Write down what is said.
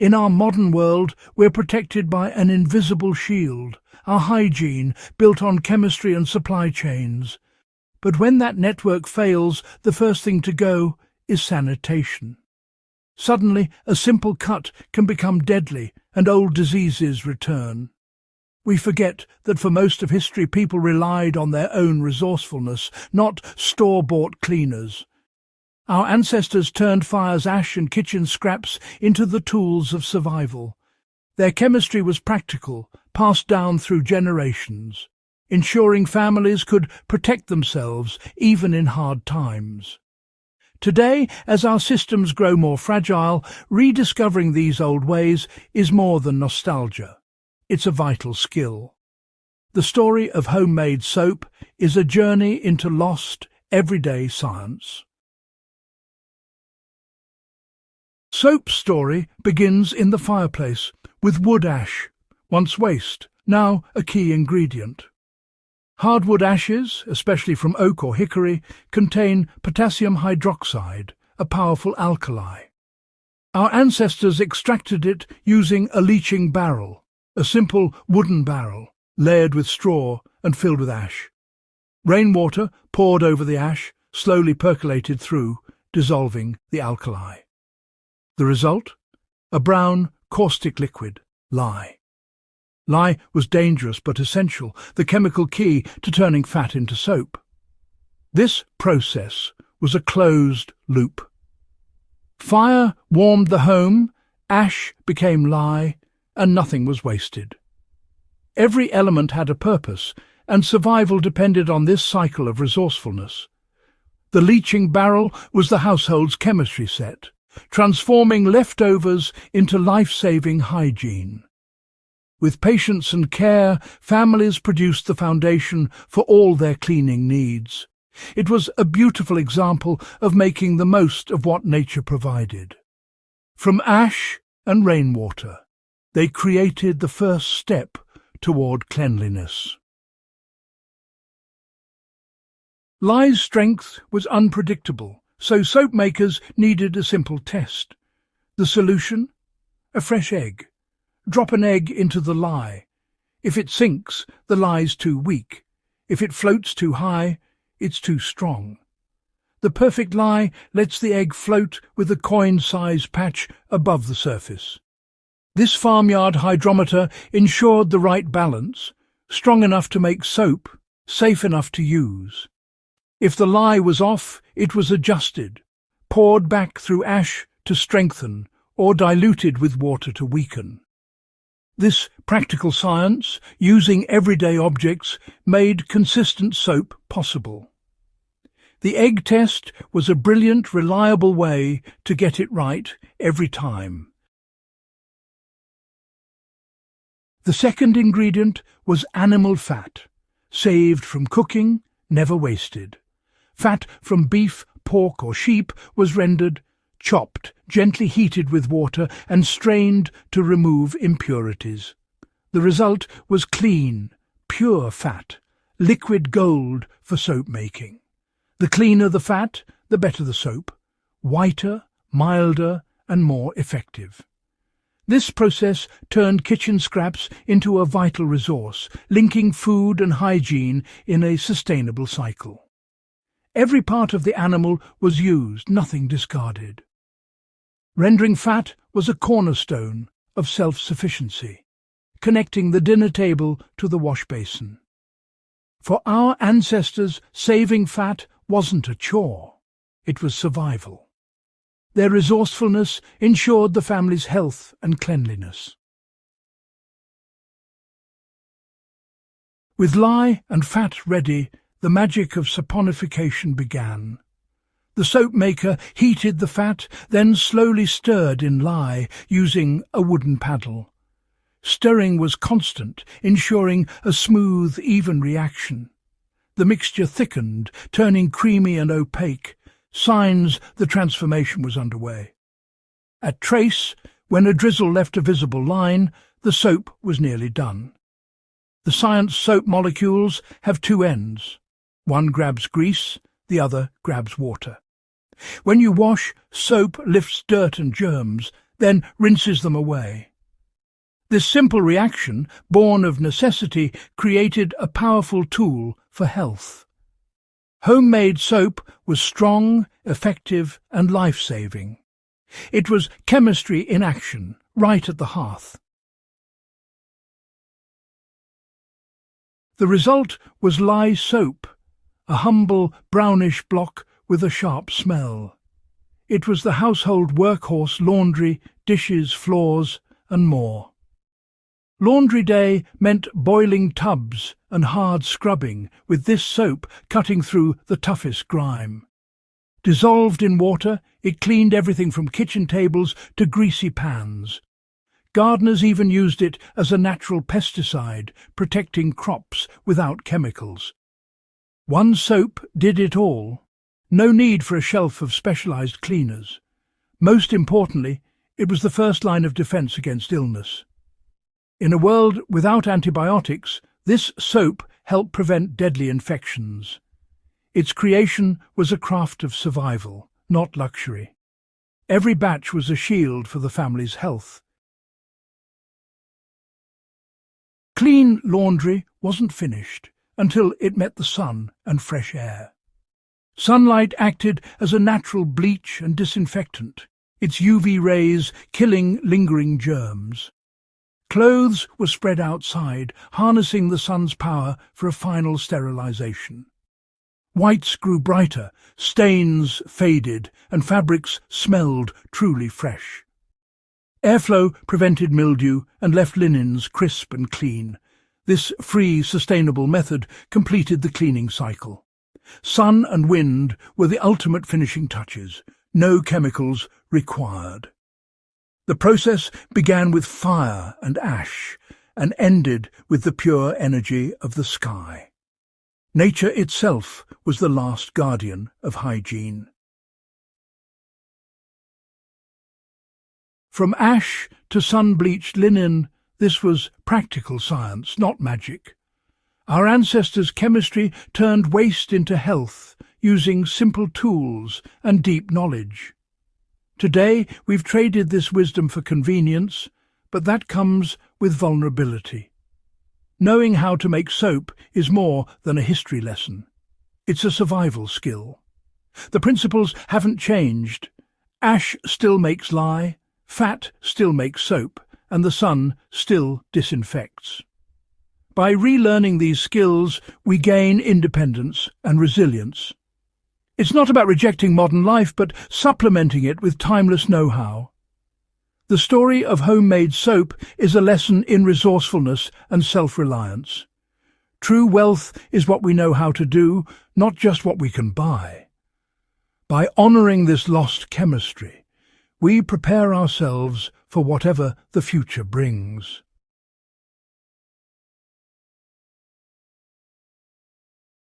In our modern world, we're protected by an invisible shield, our hygiene, built on chemistry and supply chains. But when that network fails, the first thing to go is sanitation. Suddenly, a simple cut can become deadly and old diseases return. We forget that for most of history people relied on their own resourcefulness, not store-bought cleaners. Our ancestors turned fire's ash and kitchen scraps into the tools of survival. Their chemistry was practical, passed down through generations, ensuring families could protect themselves even in hard times. Today, as our systems grow more fragile, rediscovering these old ways is more than nostalgia. It's a vital skill. The story of homemade soap is a journey into lost, everyday science. Soap's story begins in the fireplace, with wood ash, once waste, now a key ingredient. Hardwood ashes, especially from oak or hickory, contain potassium hydroxide, a powerful alkali. Our ancestors extracted it using a leaching barrel, a simple wooden barrel, layered with straw and filled with ash. Rainwater poured over the ash, slowly percolated through, dissolving the alkali. The result? A brown, caustic liquid, lye. Lye was dangerous but essential, the chemical key to turning fat into soap. This process was a closed loop. Fire warmed the home, ash became lye, and nothing was wasted. Every element had a purpose, and survival depended on this cycle of resourcefulness. The leaching barrel was the household's chemistry set, transforming leftovers into life-saving hygiene. With patience and care, families produced the foundation for all their cleaning needs. It was a beautiful example of making the most of what nature provided. From ash and rainwater, they created the first step toward cleanliness. Lye's strength was unpredictable, so soap makers needed a simple test. The solution? A fresh egg. Drop an egg into the lye. If it sinks, the lye's too weak. If it floats too high, it's too strong. The perfect lye lets the egg float with a coin-sized patch above the surface. This farmyard hydrometer ensured the right balance, strong enough to make soap, safe enough to use. If the lye was off, it was adjusted, poured back through ash to strengthen, or diluted with water to weaken. This practical science, using everyday objects, made consistent soap possible. The egg test was a brilliant, reliable way to get it right every time. The second ingredient was animal fat, saved from cooking, never wasted. Fat from beef, pork or sheep was rendered, chopped, gently heated with water and strained to remove impurities. The result was clean, pure fat, liquid gold for soap making. The cleaner the fat, the better the soap, whiter, milder and more effective. This process turned kitchen scraps into a vital resource, linking food and hygiene in a sustainable cycle. Every part of the animal was used, nothing discarded. Rendering fat was a cornerstone of self-sufficiency, connecting the dinner table to the wash basin. For our ancestors, saving fat wasn't a chore, it was survival. Their resourcefulness ensured the family's health and cleanliness. With lye and fat ready, the magic of saponification began. The soap maker heated the fat, then slowly stirred in lye using a wooden paddle. Stirring was constant, ensuring a smooth, even reaction. The mixture thickened, turning creamy and opaque, signs the transformation was underway. At trace, when a drizzle left a visible line, the soap was nearly done. The science soap molecules have two ends. One grabs grease, the other grabs water. When you wash, soap lifts dirt and germs, then rinses them away. This simple reaction, born of necessity, created a powerful tool for health. Homemade soap was strong, effective, and life-saving. It was chemistry in action, right at the hearth. The result was lye soap, a humble brownish block with a sharp smell. It was the household workhorse: laundry, dishes, floors, and more. Laundry day meant boiling tubs and hard scrubbing, with this soap cutting through the toughest grime. Dissolved in water, it cleaned everything from kitchen tables to greasy pans. Gardeners even used it as a natural pesticide, protecting crops without chemicals. One soap did it all. No need for a shelf of specialized cleaners. Most importantly, it was the first line of defense against illness. In a world without antibiotics, this soap helped prevent deadly infections. Its creation was a craft of survival, not luxury. Every batch was a shield for the family's health. Clean laundry wasn't finished until it met the sun and fresh air. Sunlight acted as a natural bleach and disinfectant, its UV rays killing lingering germs. Clothes were spread outside, harnessing the sun's power for a final sterilization. Whites grew brighter, stains faded, and fabrics smelled truly fresh. Airflow prevented mildew and left linens crisp and clean. This free, sustainable method completed the cleaning cycle. Sun and wind were the ultimate finishing touches. No chemicals required. The process began with fire and ash and ended with the pure energy of the sky. Nature itself was the last guardian of hygiene. From ash to sun-bleached linen, this was practical science, not magic. Our ancestors' chemistry turned waste into health, using simple tools and deep knowledge. Today, we've traded this wisdom for convenience, but that comes with vulnerability. Knowing how to make soap is more than a history lesson. It's a survival skill. The principles haven't changed. Ash still makes lye, fat still makes soap, and the sun still disinfects. By relearning these skills, we gain independence and resilience. It's not about rejecting modern life, but supplementing it with timeless know-how. The story of homemade soap is a lesson in resourcefulness and self-reliance. True wealth is what we know how to do, not just what we can buy. By honouring this lost chemistry, we prepare ourselves for whatever the future brings.